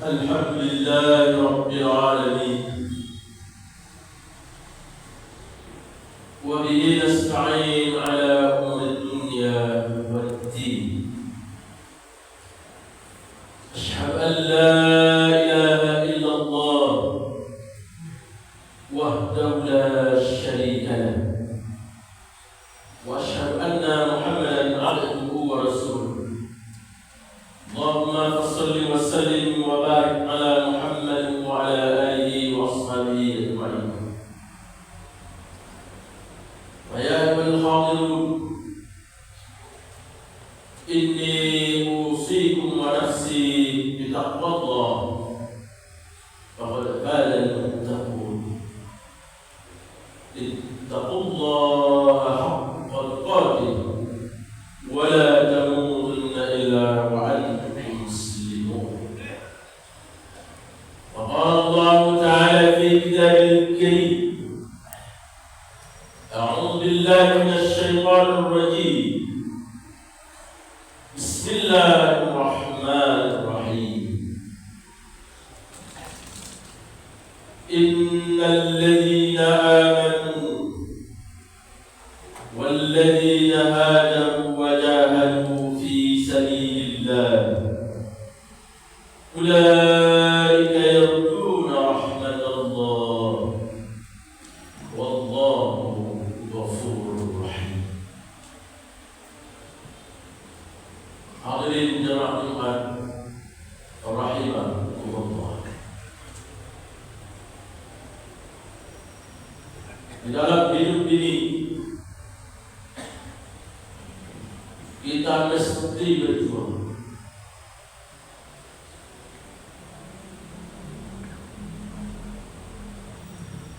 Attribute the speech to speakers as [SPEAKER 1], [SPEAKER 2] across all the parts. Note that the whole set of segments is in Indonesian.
[SPEAKER 1] الحمد لله رب العالمين وبه نستعين على أمور الدنيا والدين. أشهد أن لا إله إلا الله وحده لا شريك له، وأشهد أن محمدا عبده ورسوله. اللهم صل وسلم وبارك على محمد وعلى آله وأصحابه أجمعين. ويا أيها الحاضرون، إني أوصيكم ونفسي بتقوى الله، فقد قال المتقون: اتقوا الله حق تقاته ولا تموتن إلا وأنتم مسلمون. وقال الله تعالى في كتابه الكريم: أعوذ بالله من الشيطان الرجيم، بسم الله الرحمن الرحيم. إن الذين آمنوا والذين هاجروا وجاهدوا في سبيل الله أولئك يرجون رحمة الله والله غفور رحيم. Hadirin jemaah Jumat rahimakumullah. Di dalam hidup ini kita mesti berjuang.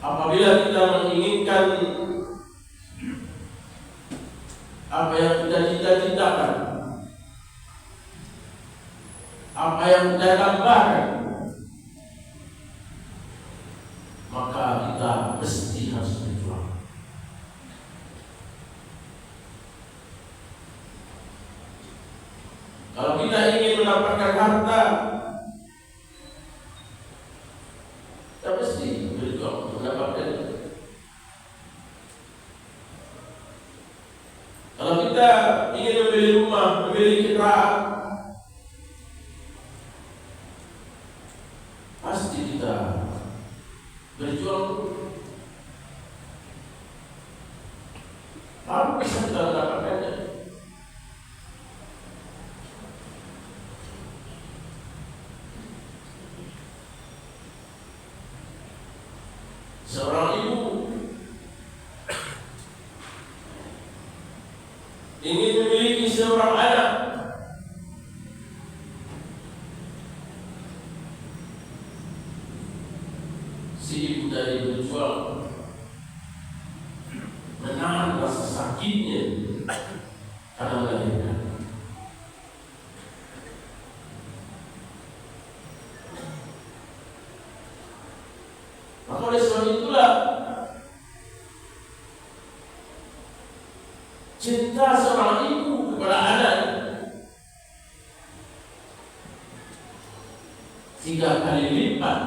[SPEAKER 1] apabila kita menginginkan apa yang kita cita-citakan, apa yang kita dambakan, maka kita mesti harus berjuang. Kalau kita ingin mendapatkan harta, kita mesti berjuang untuk mendapatkan itu. Kalau kita ingin membeli rumah, memiliki kendaraan, pasti kita berjuang, baru bisa kita mendapatkannya. Seorang ibu ingin memiliki seorang anak, si ibu tadi berjuang menahan rasa sakitnya karena melahirkan. Maka oleh sebab itulah cinta seorang ibu kepada anak 3 kali lipat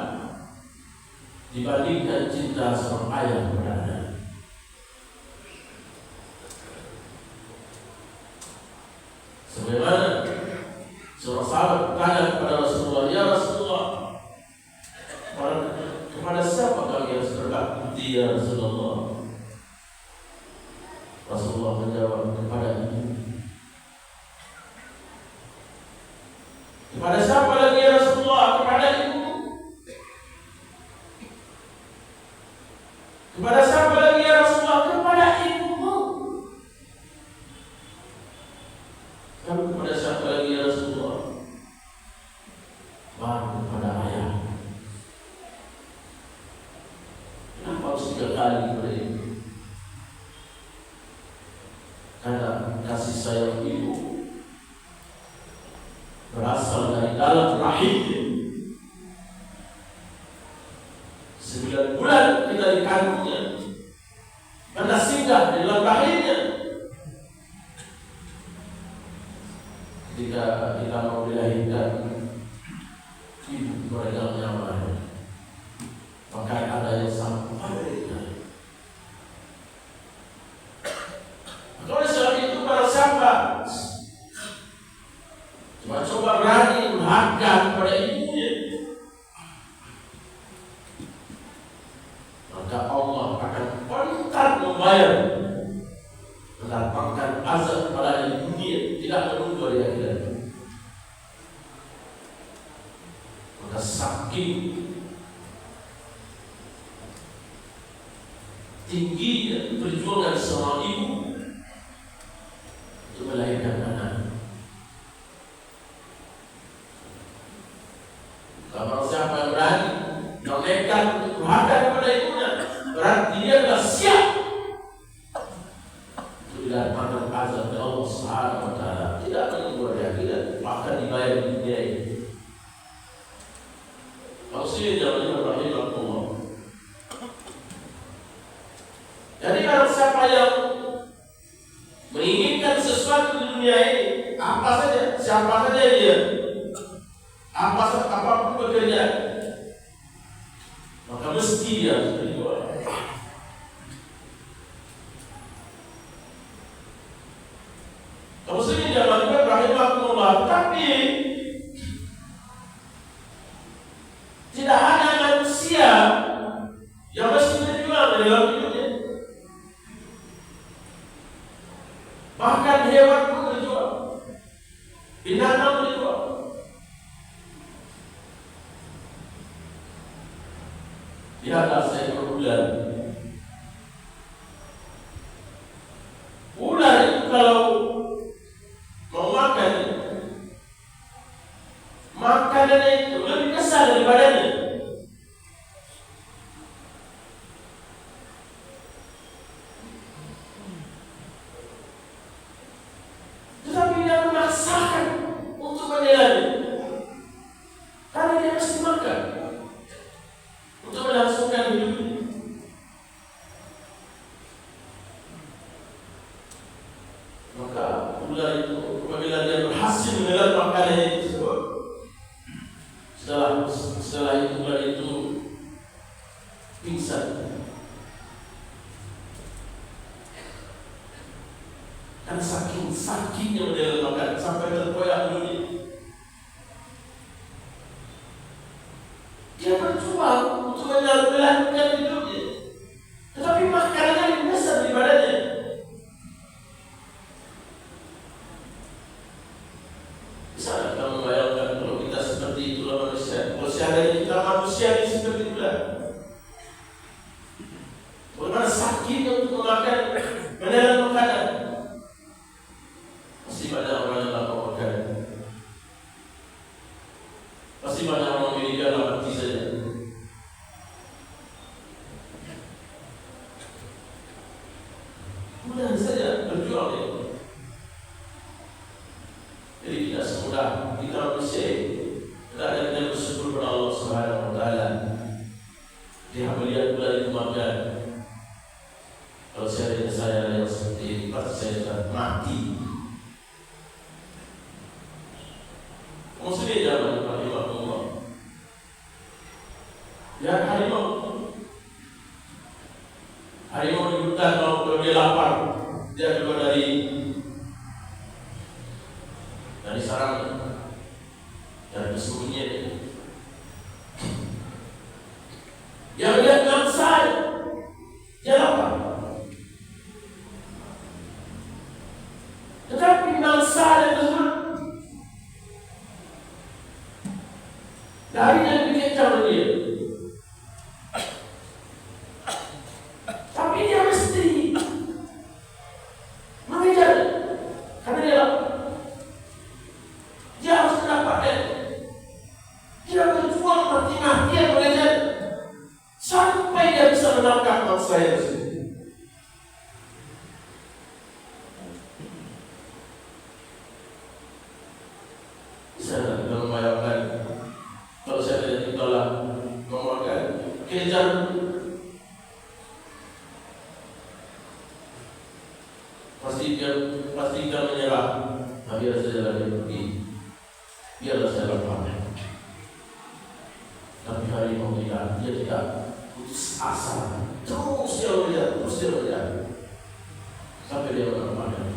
[SPEAKER 1] dibandingkan cinta seorang ayah kepada anak. Sebagaimana seorang sahabat bertanya kepada Rasulullah, "Ya Rasulullah, kepada siapa kami harus berbakti ya Rasulullah?" Rasulullah menjawab, "Kepada ibu." "Kepada siapa lagi ya Rasulullah?" "Kepada ibu." "Kepada siapa lagi ya Rasulullah?" "Kepada ibumu." "Lalu kepada siapa lagi ya Rasulullah?" "Baru kepada ayah." Kenapa harus 3 kali kepada ibu? Karena kasih sayang ibu berasal dari dalam rahimnya. 9 bulan kita dikandungnya, karena singgah di dalam rahimnya. Ketika kita mau dilahirkan, ibu meregang nyawanya, maka ada yang sampai. Oleh sebab itu para sahabat cuma coba berani menghargai kepada ibunya, maka Allah akan kontan membayar, mendatangkan azab pada dunia, tidak menunggu di akhirat. Maka saking tingginya perjuangan seorang ibu untuk melahirkan anak. Kalau siapa yang berani yang nekat untuk berhadap kepada ibunya, berarti dia adalah siap untuk didatangkan azab dari Allah Subhanahu wa Ta'ala, tidak menunggu di akhirat, bahkan dibayar di dunia ini. Maksudnya jangan rahimahullah. Jadi kalau siapa yang menginginkan sesuatu di dunia ini, apa saja, siapa saja dia, apapun pekerjaan, maka mesti dia harus berjuang. Kamu sendiri jangan lupa rahimahullah, tapi tidak ada manusia yang mesti berjuang di dalam hidupnya. Bahkan hewan pun berjuang, binatang berjuang. Lihatlah seekor ular. Ular itu kalau mau makan, makanannya itu lebih besar dari badannya. makan untuk melangsungkan hidupnya. Maka ular itu apabila dia berhasil menelan makanan tersebut, setelah itu ular itu pingsan. Karena saking sakitnya menelan makanan sampai terkoyak dunia. Dia berjuang untuk melanjutkan hidupnya, tetapi makanannya lebih besar daripadanya. Bisa kamu bayangkan kalau kita seperti itulah manusia? Kalau seandainya kita manusia ini seperti itulah, bagaimana sakitnya untuk makan, menelan makanan. Pasti banyak orang yang tak mau makan. Pasti banyak orang memiliki dalam hati saja. Mudah saja berjuang ya. Jadi tidak semudah kita manusia. Tidak ada yang bersyukur kepada Allah Subhanahu Wa Taala. Dia melihat bulan itu makan. Kalau saya yang seperti ini, pasti saya akan mati. Muslim zaman rahimahullah. Ya harimau di hutan kalau dia lapar, dia keluar dari sarang, dari bersembunyi. Dia melihat mangsa, dia lapar. Tetapi mangsa tersebut dari yang dikejar dia. Tapi dia mesti mengejar karena dia lapar. Dia harus mendapatkan. Dia berjuang mati-matian mengejar sampai dia bisa menangkap mangsa tersebut. Bisa dalam bayangkan kalau saya tidak ditolak memakan kejar, pasti dia menyerah. Biar saja dia pergi, biarlah saya lapar. Tapi harimau dia tidak putus asa, terus dia melihat sampai dia menemukan.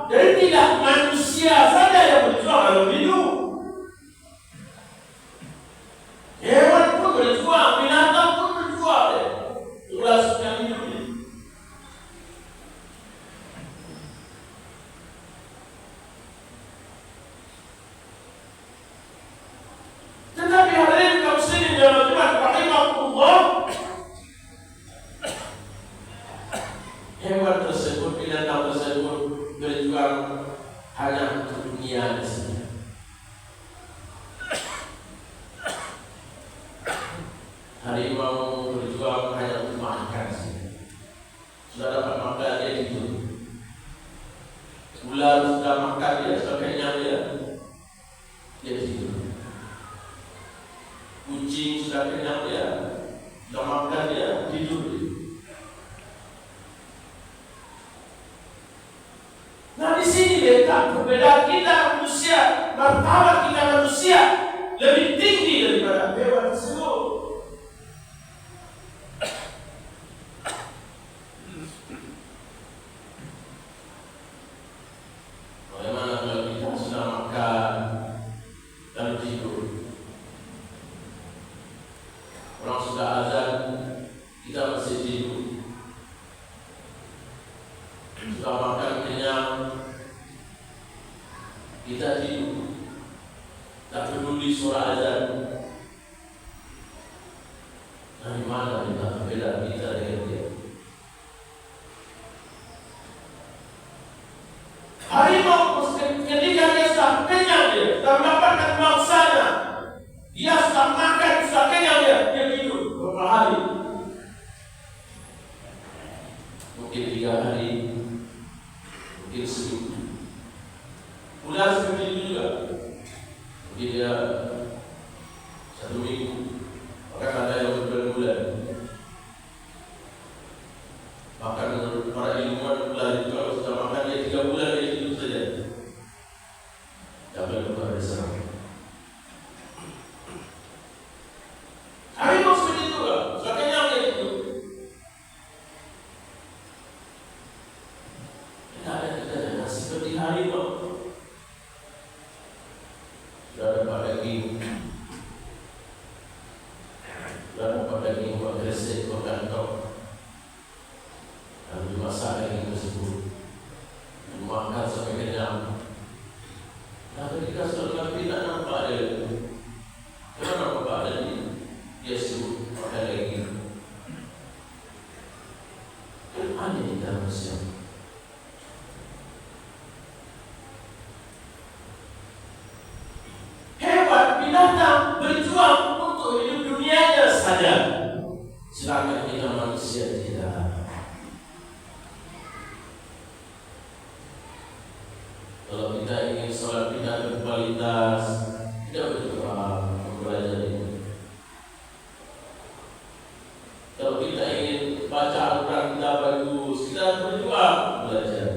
[SPEAKER 1] Jadi tidak manusia saja yang berjuang dalam hidup. Hewan pun berjuang, binatang pun berjuang untuk melangsungkan hidupnya. Tetapi hadirin kaum muslimin yang rahimahullah, hewan tersebut, binatang tersebut berjuang hanya untuk dunia saja. Harimau berjuang hanya untuk makan saja. Sudah dapat makan dia tidur. Ular sudah makan dia, sudah kenyang dia tidur. Kucing sudah kenyang dia, sudah makan dia tidur. Nah, di sini letak perbedaan kita manusia, martabat kita manusia lebih tinggi daripada hewan tersebut. Bagaimana kalau kita sudah makan dan tidur? Orang sudah azan, kita masih tidur. Sudah makan kenyang, kita tidur. Tak peduli suara azan. Dari mana kita berbeda kita dengan dia? Harimau ketika dia sudah kenyang, dia sudah mendapatkan mangsanya, dia sudah makan, sudah kenyang, dia tidur beberapa hari. Mungkin 3 hari, mungkin mungkin seminggu. Bulan seperti itu juga. Mungkin dia 1 minggu, bahkan ada yang berbulan-bulan. Bahkan menurut para ilmuwan bulan itu kalau sudah makan dia 3 bulan dia hidup saja. Jangan lupa ada serang. Harimau seperti itu lah, sudah kenyang dia hidup. Tidak ada nasi seperti harimau. Sudah dapat daging, sudah dapat daging buat gresek, buat kantong. Dan dimasak daging tersebut, dimakan sampai kenyang. Nah, ketika sudah tidak nampak dia, kenapa nampak ada dia sebut makan daging? Kan aneh dalam manusia. Binatang berjuang untuk hidup dunianya saja, sedangkan kita manusia tidak. Kalau kita ingin sholat kita berkualitas, tidak berdoa belajar ini. Kalau kita ingin baca Al-Quran kita bagus, kita berjuang belajar.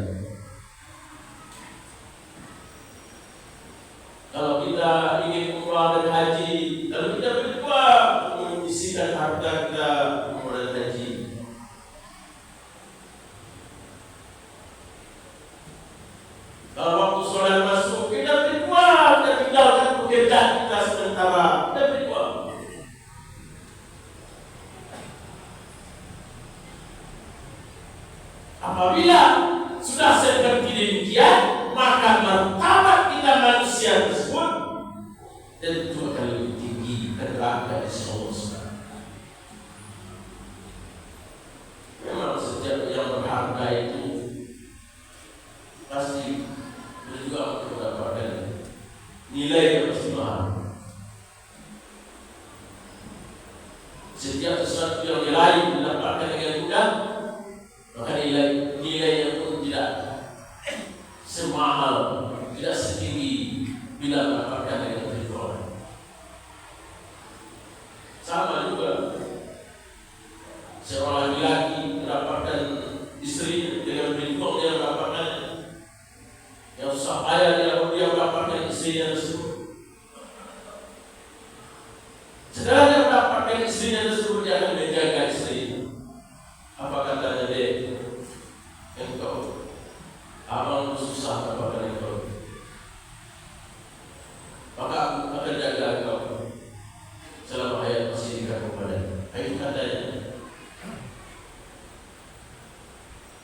[SPEAKER 1] Kalau kita ingin umrah dan haji, lalu kita berjuang menyisihkan harta kita umrah dan haji. Kalau waktu sholat masuk, kita berjuang dan tinggalkan pekerjaan kita sementara. Kita berjuang. Apabila sudah seperti demikian, maka martabat kita manusia tersebut tentu akan lebih tinggi neraka di Allah SWT. Memang setiap yang berharga itu pasti berjuang untuk mendapatkan nilai yang pasti mahal. Setiap sesuatu yang lain mendapatkan dengan mudah, maka nilainya pun tidak semahal, tidak setinggi bila mendapatkan dengan perjuangan. Sama juga seorang laki-laki mendapatkan istri dengan berjuang dia mendapatkan yang susah payah dia mendapatkan istrinya tersebut. Setelah dia mendapatkan istrinya tersebut, dia akan menjaga istri. Apa katanya dia? Engkau abang susah dapatkan engkau, maka aku akan jaga engkau selama hayat masih dikatakan kepadanya. Itu katanya.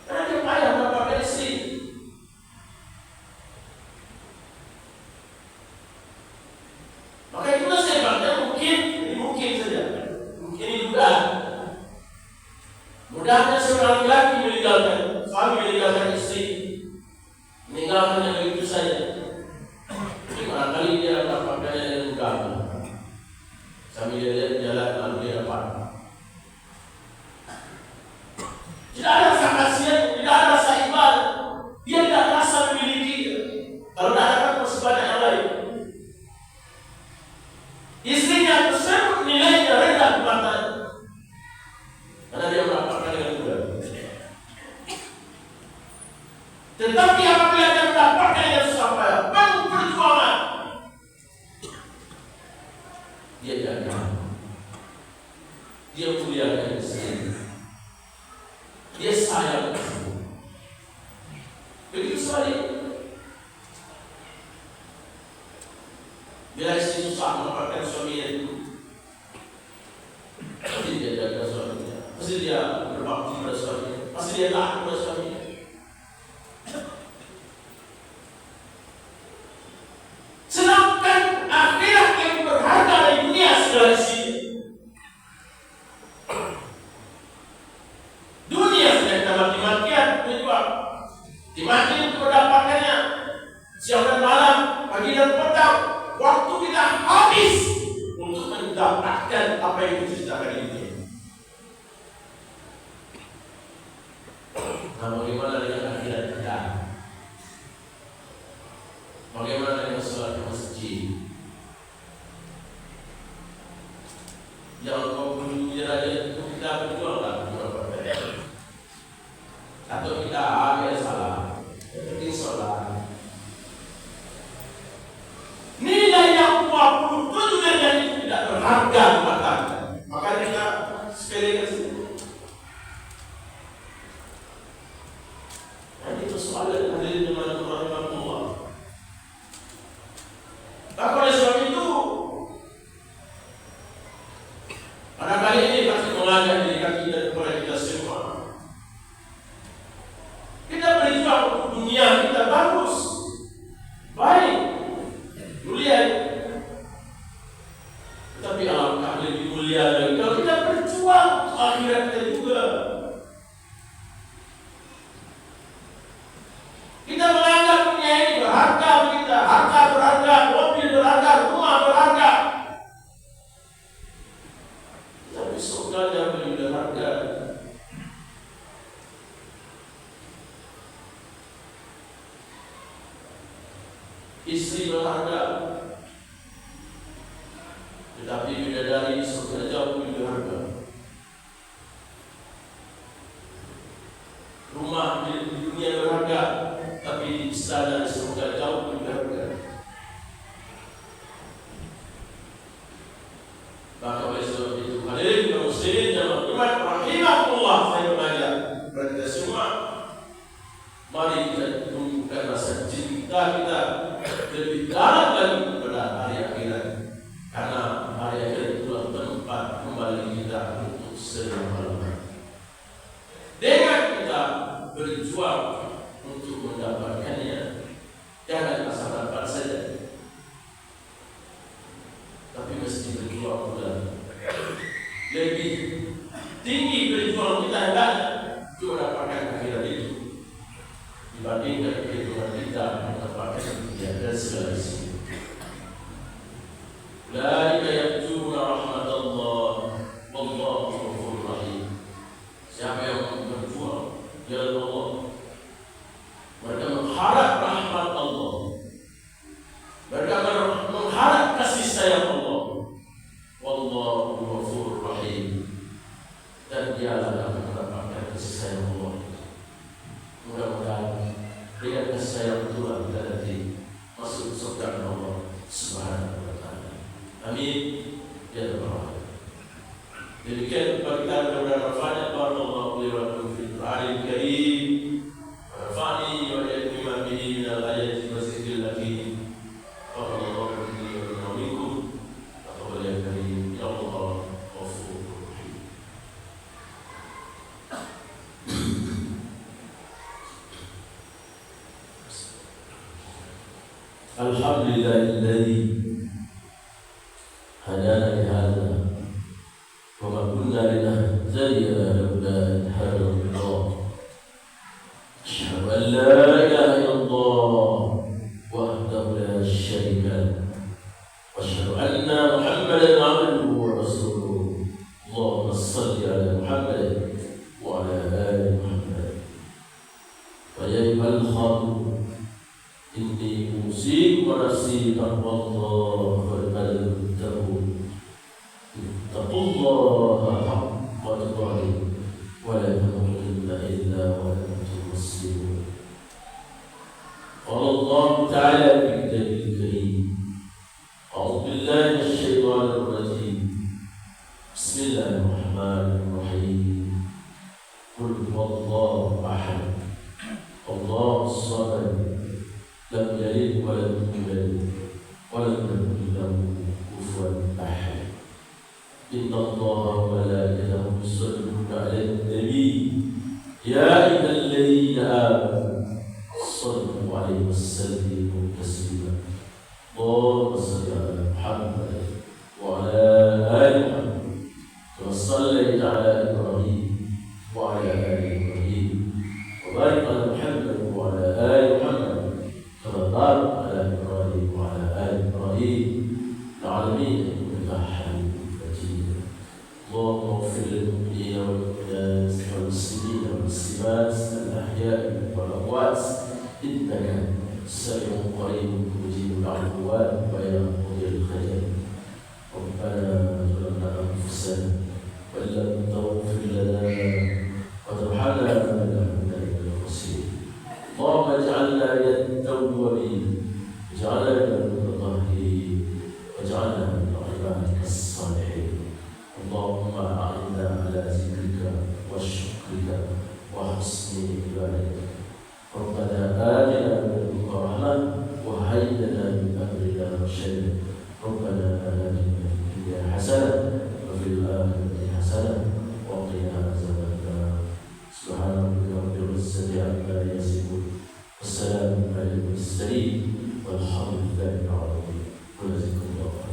[SPEAKER 1] Karena dia payah mendapatkan istri. Maka itulah sebabnya mungkin saja. Mungkin ini mudahnya seorang laki meninggalkan suami, meninggalkan istri, meninggalkan yang begitu saja. Jadi barangkali dia mendapatkannya dengan mudah. Sambil dia jalan lalu dia dapat. Tidak ada rasa kasihan, tidak ada rasa ibadah. Dia tidak merasa memiliki. Kalau tidak dapat persebanyak yang lain. Istrinya tersebut nilainya rendah di matanya, karena dia mendapatkan dengan mudah. Tetapi apabila dia mendapatkan dengan susah payah, penuh perjuangan, dia jaga, dia muliakan istri, dia sayang. Begitu sekali. Bila istri susah mendapatkan suaminya itu, pasti dia jaga suaminya, pasti dia berbakti pada suaminya, pasti dia taat pada suaminya. Sedangkan akhirat yang berharga dari dunia sudah di sini. Dunia sudah kita mati-matian berjuang, dimati untuk mendapatkannya siang dan malam, pagi dan petang. Waktu kita habis untuk mendapatkan apa yang diceritakan ini. Nah, bagaimana dengan akhirat kita? miskin. Jangan kau punya raja itu kita berjuang lah atau kita ada salah, penting sholat. Nilai yang 27 derajat itu tidak berharga buat Anda. Makanya kita sepelekan sini. Dan itu soalan hadirin jemaah rahimahullah. Maka oleh sebab itu, pada kali ini pasti mengajak diri kita kepada kita semua. Kita berjuang untuk dunia kita bagus, baik, mulia. Tetapi alangkah lebih mulia lagi kalau kita berjuang untuk akhirat kita juga. Kita menganggap dunia ini berharga kita, harta berharga, mobil berharga, rumah berharga. Tapi surga yang lebih berharga. Istri berharga, tetapi bidadari surga jauh lebih berharga. Rumah di dunia berharga, tapi di istana surga jauh lebih berharga. Maka oleh sebab itu, hadirin kaum muslimin jamaah iman rahimahullah, saya mengajak kepada kita semua, mari kita tumbuhkan rasa cinta kita lebih dalam lagi kepada hari akhirat, karena hari akhirat itulah tempat kembali kita untuk selama-lamanya. Dengan kita berjuang untuk mendapatkannya, jangan asal dapat saja, tapi mesti berjuang pula. Lebih tinggi berjuang kita hendaknya untuk mendapatkan akhirat itu dibandingkan perjuangan kita mendapatkan dunia dan segala isi. Ulaika yarjuna rahmatallah wallahu ghafurur rahim. Siapa yang berjuang jalan Allah, mereka mengharap rahmat Allah, mereka mengharap kasih sayang Allah. Wallahu ghafurur rahim. Dan dialah yang mendapatkan kasih sayang Allah. Mudah-mudahan dengan kasih sayang Tuhan kita nanti masuk surga Allah Subhanahu wa taala. Amin ya rabbal alamin. Demikian kita mudah-mudahan manfaatnya barakallahu li wa lakum fil Qur'anil Karim. Nafa'ani wa iyyakum bihi min al-ayati wa zikril hakim. Barakallahu li wa minkum. Taqabbal ya karim ya Allah ghafurur rahim. Alhamdulillahilladzi hadana li hadza wa ma kunna linahtadiya lawla an hadana Allah. Asyhadu an la ilaha illallah wahdahu la syarika lahu wa asyhadu anna Muhammadan abduhu wa rasuluh. Allahumma shalli ala Muhammad wa ala ali Muhammad. Wa ya ayyuhal khalqu inni usikum wa nafsi taqwallah wa taqullaha haqqa tuqatih wa la tamutunna illa wa antum muslimun. Qala Allah ta'ala fi kitabil karim, a'udzu billahi minasyaitonir rajim. Bismillahirrahmanirrahim. Qul huwallahu ahad, Allahus samad, lam yalid wa lam yulad wa lam yakul lahu kufuwan ahad. Inna Allaha wa malaikatahu yusalluna 'alan nabi ya ayyuhalladzina amanu sallu 'alaihi wa sallimu taslima. Allahumma shalli 'ala Muhammad wa 'ala ali Muhammad kama shallaita 'ala Ibrahim wa 'ala ali Ibrahim wa barik 'ala Muhammad wa 'ala ali Muhammad kama barakta 'ala Ibrahim wa 'ala ali Ibrahim fil 'alamin innaka Hamidum Majid. Allahumma ighfir lil mu'minina wal mu'minat wal muslimina wal muslimat al ahya'i wal amwat innaka سميع قريب مجيب الدعوات ويا مقضي الخير. ربنا ظلمنا أنفسنا وإن لم تغفر لنا وترحمنا لنكونن من الخاسرين. اللهم اجعلنا من التوابين، اجعلنا من المتطهرين، واجعلنا من عبادك الصالحين. اللهم أعنا على ذكرك وشكرك وحسن عبادتك. ربنا آتنا من لدنك رحمة وهيئ لنا من أمرنا رشدا. ربنا آتنا في الدنيا حسنة وفي الآخرة حسنة وقنا عذاب النار. سبحان ربك رب العزة عما يصفون والسلام على المرسلين والحمد لله رب العالمين.